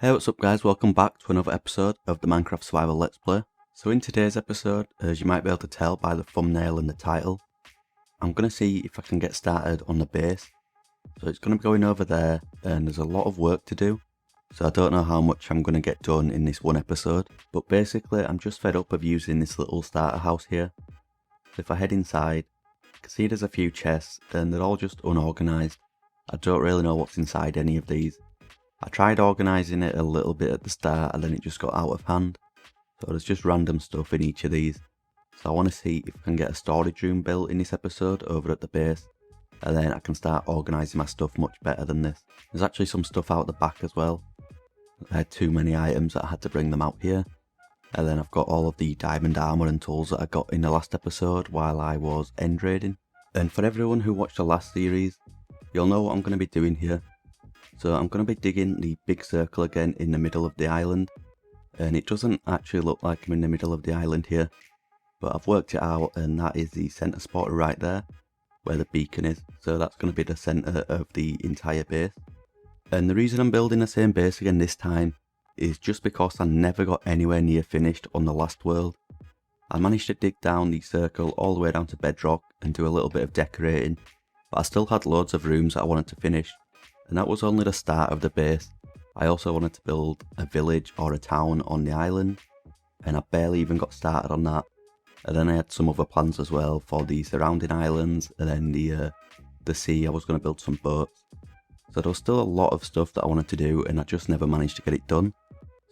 Hey, what's up guys, welcome back to another episode of the Minecraft Survival Let's Play. So in today's episode, as you might be able to tell by the thumbnail and the title, I'm going to see if I can get started on the base. So it's going to be going over there and there's a lot of work to do. So I don't know how much I'm going to get done in this one episode. But basically I'm just fed up of using this little starter house here. So if I head inside, you can see there's a few chests and they're all just unorganised. I don't really know what's inside any of these. I tried organising it a little bit at the start and then it just got out of hand. So there's just random stuff in each of these. So I want to see if I can get a storage room built in this episode over at the base. And then I can start organising my stuff much better than this. There's actually some stuff out the back as well. I had too many items that I had to bring them out here. And then I've got all of the diamond armour and tools that I got in the last episode while I was end raiding. And for everyone who watched the last series, you'll know what I'm going to be doing here. So I'm going to be digging the big circle again in the middle of the island, and it doesn't actually look like I'm in the middle of the island here, but I've worked it out and that is the centre spot right there, where the beacon is, so that's going to be the centre of the entire base. And the reason I'm building the same base again this time is just because I never got anywhere near finished on the last world. I managed to dig down the circle all the way down to bedrock and do a little bit of decorating, but I still had loads of rooms that I wanted to finish. And that was only the start of the base. I also wanted to build a village or a town on the island, and I barely even got started on that. And then I had some other plans as well for the surrounding islands, and then the sea. I was going to build some boats. So there was still a lot of stuff that I wanted to do, and I just never managed to get it done.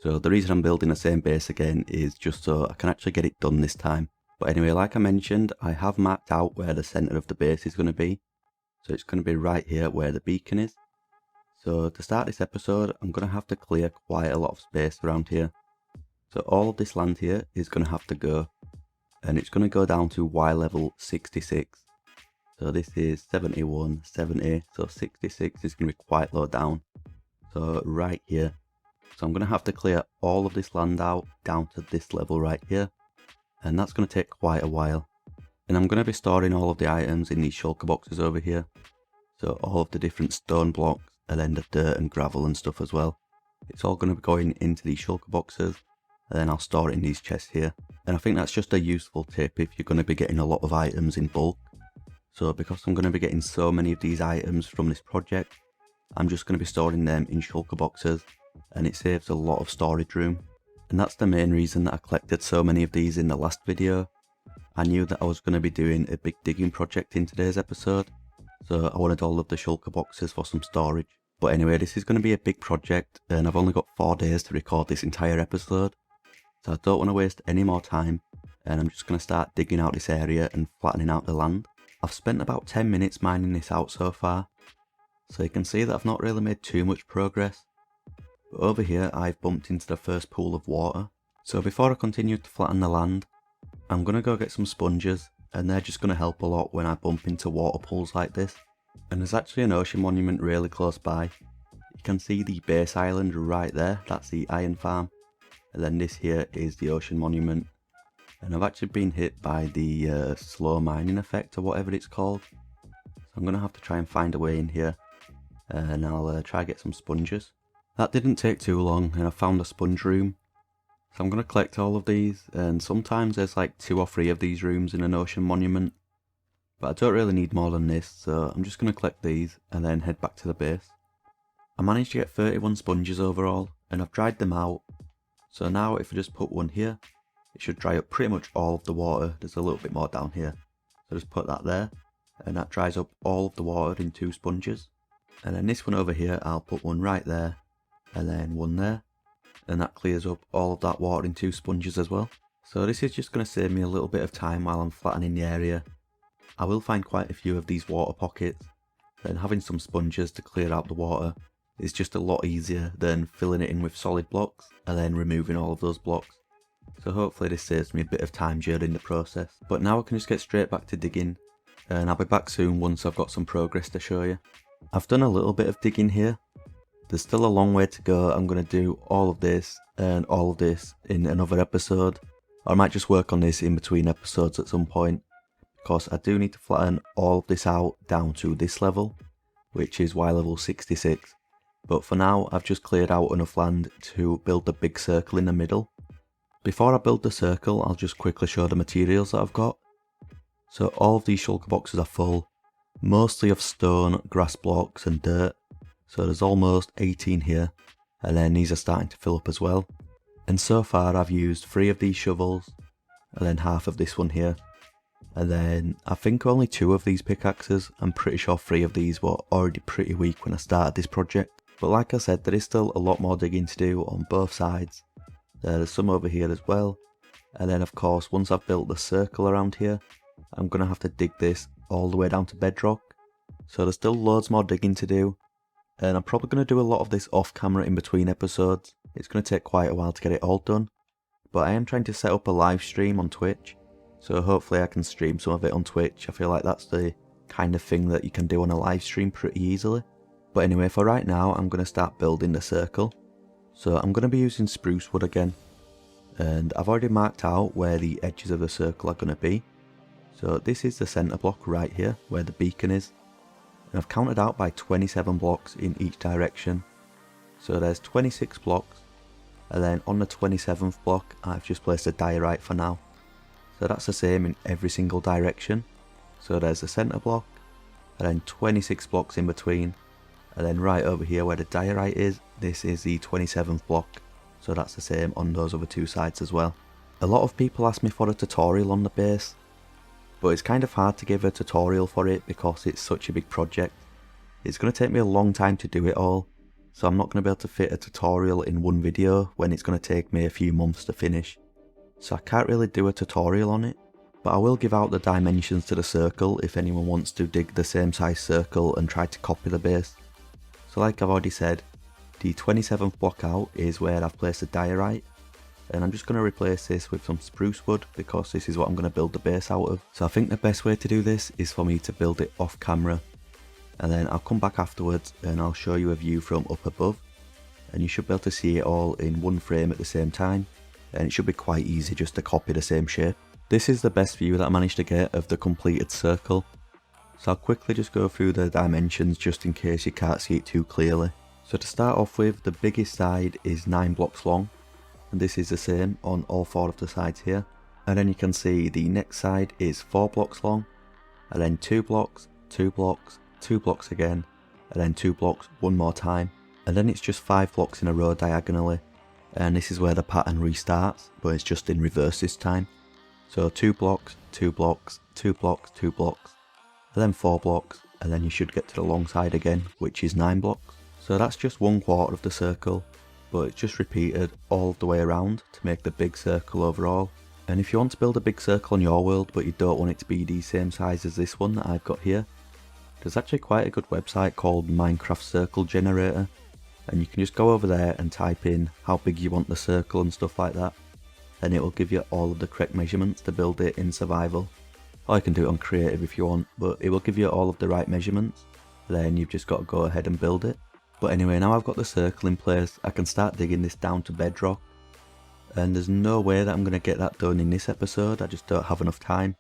So the reason I'm building the same base again is just so I can actually get it done this time. But anyway, like I mentioned, I have marked out where the centre of the base is going to be. So it's going to be right here where the beacon is. So to start this episode, I'm going to have to clear quite a lot of space around here. So all of this land here is going to have to go, and it's going to go down to Y level 66. So this is 71, 70, so 66 is going to be quite low down. So right here. So I'm going to have to clear all of this land out down to this level right here, and that's going to take quite a while. And I'm going to be storing all of the items in these shulker boxes over here. So all of the different stone blocks, and then the dirt and gravel and stuff as well. It's all going to be going into these shulker boxes, and then I'll store it in these chests here. And I think that's just a useful tip if you're going to be getting a lot of items in bulk. So because I'm going to be getting so many of these items from this project, I'm just going to be storing them in shulker boxes, and it saves a lot of storage room. And that's the main reason that I collected so many of these in the last video. I knew that I was going to be doing a big digging project in today's episode, so I wanted all of the shulker boxes for some storage. But anyway, this is going to be a big project and I've only got 4 days to record this entire episode. So I don't want to waste any more time, and I'm just going to start digging out this area and flattening out the land. I've spent about 10 minutes mining this out so far, so you can see that I've not really made too much progress. But over here I've bumped into the first pool of water. So before I continue to flatten the land, I'm going to go get some sponges, and they're just going to help a lot when I bump into water pools like this. And there's actually an ocean monument really close by. You can see the base island right there, that's the iron farm. And then this here is the ocean monument. And I've actually been hit by the slow mining effect or whatever it's called. So I'm going to have to try and find a way in here. And I'll try get some sponges. That didn't take too long and I found a sponge room. So I'm going to collect all of these, and sometimes there's like 2 or 3 of these rooms in an ocean monument. But I don't really need more than this, so I'm just going to collect these and then head back to the base. I managed to get 31 sponges overall, and I've dried them out. So now if I just put one here, it should dry up pretty much all of the water. There's a little bit more down here. So just put that there, and that dries up all of the water in 2 sponges. And then this one over here, I'll put one right there, and then one there. And that clears up all of that water in 2 sponges as well. So this is just going to save me a little bit of time while I'm flattening the area. I will find quite a few of these water pockets, and having some sponges to clear out the water is just a lot easier than filling it in with solid blocks and then removing all of those blocks. So hopefully this saves me a bit of time during the process. But now I can just get straight back to digging, and I'll be back soon once I've got some progress to show you. I've done a little bit of digging here. There's still a long way to go. I'm going to do all of this and all of this in another episode. Or I might just work on this in between episodes at some point. Because I do need to flatten all of this out down to this level, which is Y level 66. but for now I've just cleared out enough land to build the big circle in the middle. Before I build the circle, I'll just quickly show the materials that I've got. So all of these shulker boxes are full, mostly of stone, grass blocks and dirt. So there's almost 18 here, and then these are starting to fill up as well. And so far I've used 3 of these shovels, and then half of this one here. And then I think only 2 of these pickaxes. I'm pretty sure 3 of these were already pretty weak when I started this project. But like I said, there is still a lot more digging to do on both sides. There's some over here as well. And then of course, once I've built the circle around here, I'm going to have to dig this all the way down to bedrock. So there's still loads more digging to do. And I'm probably going to do a lot of this off camera in between episodes. It's going to take quite a while to get it all done. But I am trying to set up a live stream on Twitch. So hopefully I can stream some of it on Twitch. I feel like that's the kind of thing that you can do on a live stream pretty easily. But anyway, for right now, I'm going to start building the circle. So I'm going to be using spruce wood again. And I've already marked out where the edges of the circle are going to be. So this is the centre block right here, where the beacon is. And I've counted out by 27 blocks in each direction. So there's 26 blocks. And then on the 27th block, I've just placed a diorite for now. So that's the same in every single direction. So there's the centre block, and then 26 blocks in between. And then right over here where the diorite is, this is the 27th block. So that's the same on those other 2 sides as well. A lot of people ask me for a tutorial on the base, but it's kind of hard to give a tutorial for it because it's such a big project. It's going to take me a long time to do it all, so I'm not going to be able to fit a tutorial in one video when it's going to take me a few months to finish. So I can't really do a tutorial on it, but I will give out the dimensions to the circle if anyone wants to dig the same size circle and try to copy the base. So like I've already said, the 27th block out is where I've placed the diorite, and I'm just going to replace this with some spruce wood because this is what I'm going to build the base out of. So I think the best way to do this is for me to build it off camera, and then I'll come back afterwards and I'll show you a view from up above, and you should be able to see it all in one frame at the same time, and it should be quite easy just to copy the same shape. This is the best view that I managed to get of the completed circle. So I'll quickly just go through the dimensions just in case you can't see it too clearly. So to start off with, the biggest side is 9 blocks long, and this is the same on all 4 of the sides here. And then you can see the next side is 4 blocks long, and then 2 blocks, 2 blocks, 2 blocks again, and then 2 blocks one more time. And then it's just 5 blocks in a row diagonally, and this is where the pattern restarts, but it's just in reverse this time. So 2 blocks, 2 blocks, 2 blocks, 2 blocks, and then 4 blocks, and then you should get to the long side again, which is 9 blocks. So that's just 1/4 of the circle, but it's just repeated all the way around to make the big circle overall. And if you want to build a big circle on your world but you don't want it to be the same size as this one that I've got here, there's actually quite a good website called Minecraft Circle Generator, and you can just go over there and type in how big you want the circle and stuff like that, and it will give you all of the correct measurements to build it in survival. Or you can do it on creative if you want, but it will give you all of the right measurements, then you've just got to go ahead and build it. But anyway, now I've got the circle in place, I can start digging this down to bedrock, and there's no way that I'm going to get that done in this episode, I just don't have enough time.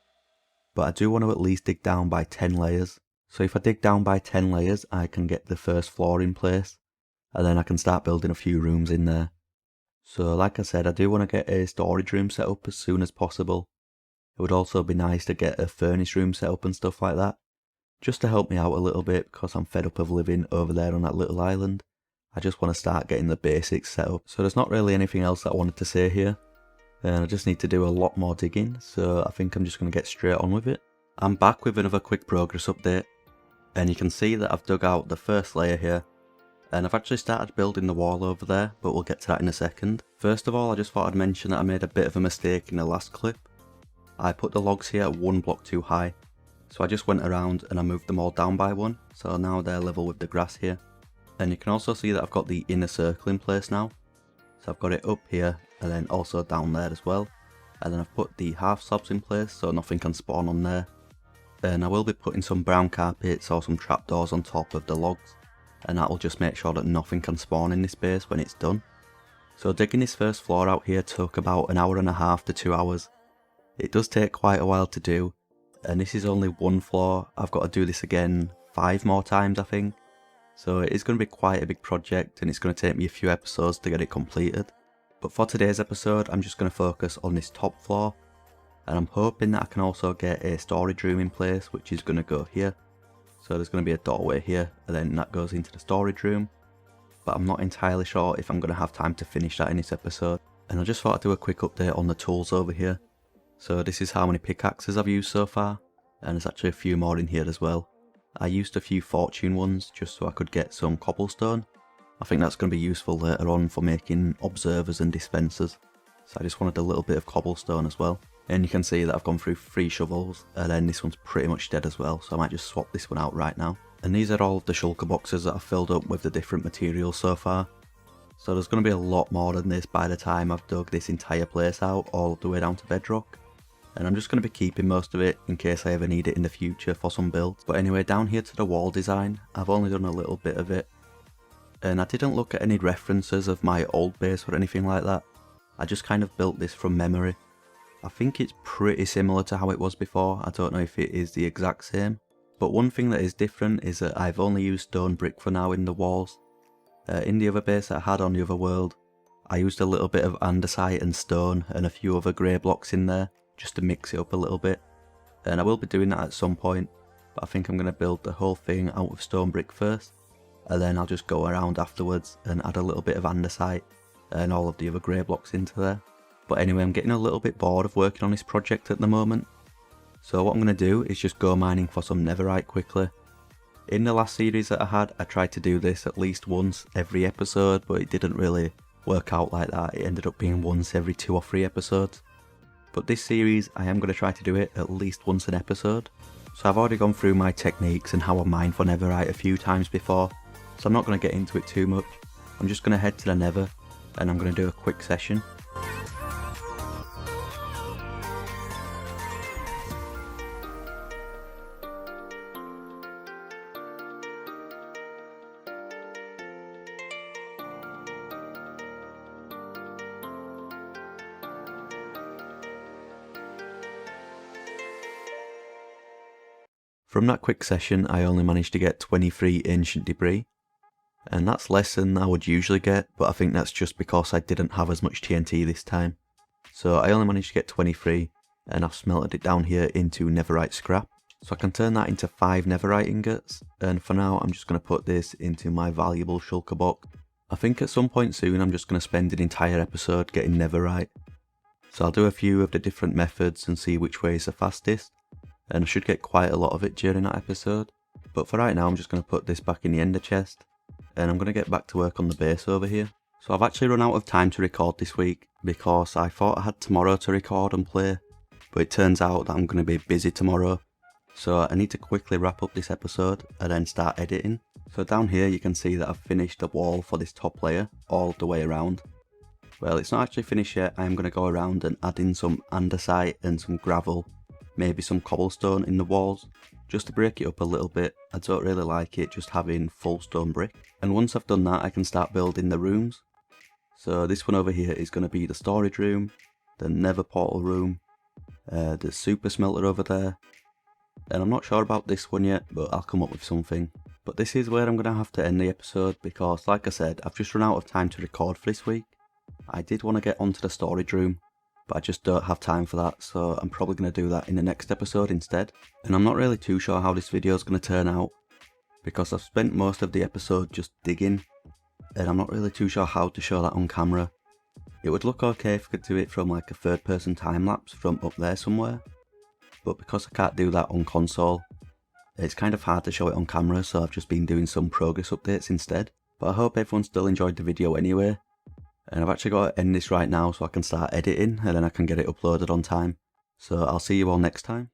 But I do want to at least dig down by 10 layers. So if I dig down by 10 layers, I can get the first floor in place, and then I can start building a few rooms in there. So like I said, I do want to get a storage room set up as soon as possible. It would also be nice to get a furnace room set up and stuff like that, just to help me out a little bit because I'm fed up of living over there on that little island. I just want to start getting the basics set up. So there's not really anything else that I wanted to say here, and I just need to do a lot more digging, so I think I'm just going to get straight on with it. I'm back with another quick progress update, and you can see that I've dug out the first layer here, and I've actually started building the wall over there, but we'll get to that in a second. First of all, I just thought I'd mention that I made a bit of a mistake in the last clip. I put the logs here 1 block too high, so I just went around and I moved them all down by 1, so now they're level with the grass here. And you can also see that I've got the inner circle in place now, so I've got it up here and then also down there as well. And then I've put the half slabs in place so nothing can spawn on there. And I will be putting some brown carpets or some trapdoors on top of the logs, and that will just make sure that nothing can spawn in this base when it's done. So digging this first floor out here took about 1.5 hours to 2 hours. It does take quite a while to do, and this is only 1 floor. I've got to do this again 5 more times I think, So it is going to be quite a big project and it's going to take me a few episodes to get it completed. But for today's episode I'm just going to focus on this top floor, and I'm hoping that I can also get a storage room in place, which is going to go here. So there's going to be a doorway here and then that goes into the storage room. But I'm not entirely sure if I'm going to have time to finish that in this episode. And I just thought I'd do a quick update on the tools over here. So this is how many pickaxes I've used so far, and there's actually a few more in here as well. I used a few fortune ones just so I could get some cobblestone. I think that's going to be useful later on for making observers and dispensers. So I just wanted a little bit of cobblestone as well. And you can see that I've gone through 3 shovels, and then this one's pretty much dead as well, so I might just swap this one out right now. And these are all of the shulker boxes that I've filled up with the different materials so far. So there's going to be a lot more than this by the time I've dug this entire place out all the way down to bedrock. And I'm just going to be keeping most of it in case I ever need it in the future for some builds. But anyway, down here to the wall design, I've only done a little bit of it. And I didn't look at any references of my old base or anything like that. I just kind of built this from memory. I think it's pretty similar to how it was before. I don't know if it is the exact same. But one thing that is different is that I've only used stone brick for now in the walls. In the other base that I had on the other world, I used a little bit of andesite and stone and a few other grey blocks in there, just to mix it up a little bit. And I will be doing that at some point, but I think I'm going to build the whole thing out of stone brick first, and then I'll just go around afterwards and add a little bit of andesite and all of the other grey blocks into there. But anyway, I'm getting a little bit bored of working on this project at the moment, so what I'm going to do is just go mining for some netherite quickly. In the last series that I had, I tried to do this at least once every episode, but it didn't really work out like that. It ended up being once every 2 or 3 episodes. But this series, I am going to try to do it at least once an episode. So I've already gone through my techniques and how I mine for netherite a few times before, so I'm not going to get into it too much. I'm just going to head to the nether, and I'm going to do a quick session. From that quick session I only managed to get 23 ancient debris, and that's less than I would usually get, but I think that's just because I didn't have as much TNT this time. So I only managed to get 23, and I've smelted it down here into netherite scrap, so I can turn that into 5 netherite ingots, and for now I'm just going to put this into my valuable shulker box. I think at some point soon I'm just going to spend an entire episode getting netherite, so I'll do a few of the different methods and see which way is the fastest. And I should get quite a lot of it during that episode. But for right now I'm just going to put this back in the ender chest, and I'm going to get back to work on the base over here. So I've actually run out of time to record this week because I thought I had tomorrow to record and play, but it turns out that I'm going to be busy tomorrow. So I need to quickly wrap up this episode and then start editing. So down here you can see that I've finished the wall for this top layer all the way around. Well, it's not actually finished yet. I'm going to go around and add in some andesite and some gravel, maybe some cobblestone in the walls, just to break it up a little bit. I don't really like it just having full stone brick. And once I've done that I can start building the rooms. So this one over here is going to be the storage room, the nether portal room, the super smelter over there, and I'm not sure about this one yet, but I'll come up with something. But this is where I'm going to have to end the episode because, like I said, I've just run out of time to record for this week. I did want to get onto the storage room, but I just don't have time for that, so I'm probably going to do that in the next episode instead. And I'm not really too sure how this video is going to turn out, because I've spent most of the episode just digging, and I'm not really too sure how to show that on camera. It would look okay if I could do it from like a third person time lapse from up there somewhere, but because I can't do that on console, it's kind of hard to show it on camera, so I've just been doing some progress updates instead. But I hope everyone still enjoyed the video anyway. And I've actually got to end this right now so I can start editing and then I can get it uploaded on time. So I'll see you all next time.